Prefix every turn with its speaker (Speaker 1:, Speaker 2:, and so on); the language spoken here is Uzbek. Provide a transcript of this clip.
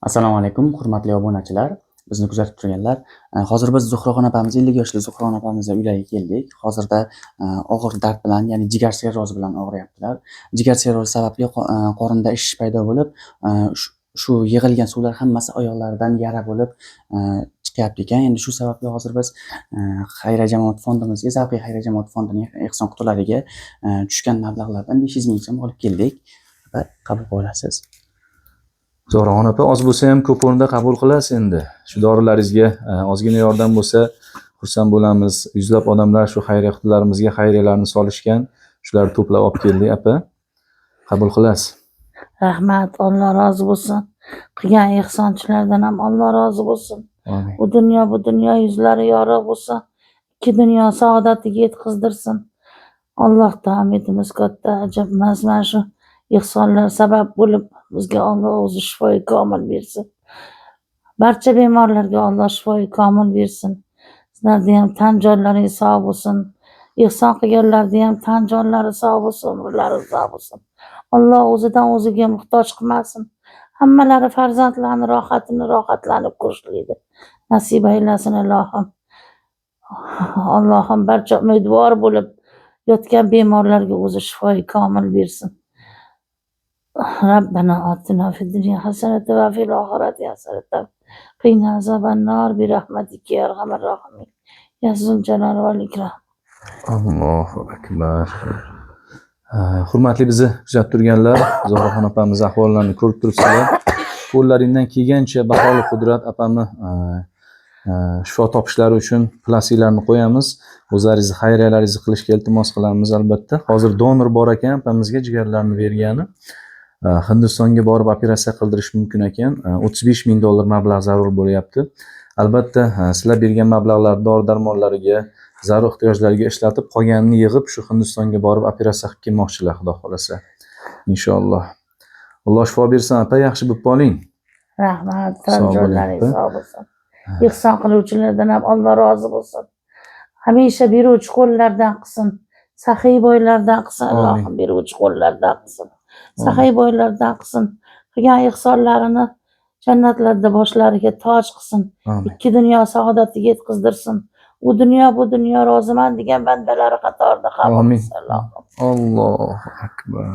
Speaker 1: Assalomu alaykum, hurmatli obunachilar, bizni kuzatib turganlar. Hozir biz Zuhraxon opamiz, 50 yoshli Zuhraxon opamizning uylariga keldik. Hozirda og'ir dard bilan, ya'ni jigar sirrozi bilan og'riyaptilar. Jigar sirrozi sababli qorinda ishish paydo bo'lib, shu yig'ilgan suvlar hammasi oyoqlaridan yara bo'lib chiqyapti ekan. Endi shu sababli hozir biz xayriya jamoat fondimizga, Zavqiy xayriya jamoat fondining ehson qutilariga tushgan mablag'lardan 500 ming so'm olib keldik va qabul qilib olasiz.
Speaker 2: Zo'raxon opa, oz bo'lsa ham ko'p o'rinda qabul qilasiz endi. Shu dorilaringizga ozgina yordam bo'lsa xursand bo'lamiz. Yuzlab odamlar shu xayriya qutilarimizga xayriyalarni solishgan. Shularni to'plab olib keldik, opa. Qabul qilasiz.
Speaker 3: Rahmat, Alloh rozi bo'lsin. Qilgan ehsonchilardan ham Alloh rozi bo'lsin.
Speaker 2: Amin.
Speaker 3: Bu dunyo yuzlari yorug' bo'lsin. Ikki dunyo saodatiga yetkazdirsin. Allohdan umidimiz katta, ajab emas. Mana shu ehsonlar sabab bo'lib bizga Alloh o'zi shifoi komil bersin. Barcha bemorlarga Alloh shifoi komil bersin. Sizlarga ham tan jonlaringiz sog' bo'lsin. Ehson qilganlarga ham tan jonlari sog' bo'lsin, umrlari uzoq bo'lsin. Alloh o'zidan o'ziga muhtoj qilmasin. Hammalari farzandlarni rohatlanib ko'rishlaydi. Nasib aylasin Allohim. Allohim barcha umidvor bo'lib yotgan bemorlarga o'zi shifoi komil bersin. ربنا آتنا في الدنيا حسنة وفي الآخرة حسنة وقنا عذاب النار برحمتك يا أرحم الراحمين يا ذو الجلال والإكرام.
Speaker 2: Allohu akbar. Hurmatli bizni kuzatib turganlar, Zohraxon opamiz ahvollarini ko'rib turibsizlar. Qo'llaringdan kelgancha baholi qudrat opamni shifo topishlari uchun plastiklarni qo'yamiz. O'zlaringiz xayriyalaringizni qilishga iltimos qilamiz albatta. Hozir donor bor ekan, opamizga jigarlarni bergani. Hindistonga borib operatsiya qildirish mumkin ekan. $35 ming mablag' zarur bo'lyapti. Albatta, sizlar bergan mablag'lar dori-darmonlariga, zarur ehtiyojlarga ishlatib, qolganini yig'ib shu Hindistonga borib operatsiya qilib kelmoqchilar, xudo xolasa. Inshaalloh. Alloh shifo bersin, opa, yaxshi bo'lib qoling.
Speaker 3: Rahmat, tan jonlaringiz sog' bo'lsin. Ehson qiluvchilardan ham Alloh rozi bo'lsin. Hamisha beruvchi qo'llardan qilsin. Saxiy boylardan qilsin, Allohim beruvchi qo'llardan qilsin. Saxiy boylardan qilsin. Qilgan ehsonlarini jannatlarda boshlariga toj qilsin. Ikki dunyo saodatiga yetkazdirsin. U dunyo bu dunyo roziman degan bandalari qatorida qabul qilsin.
Speaker 2: Allohu akbar.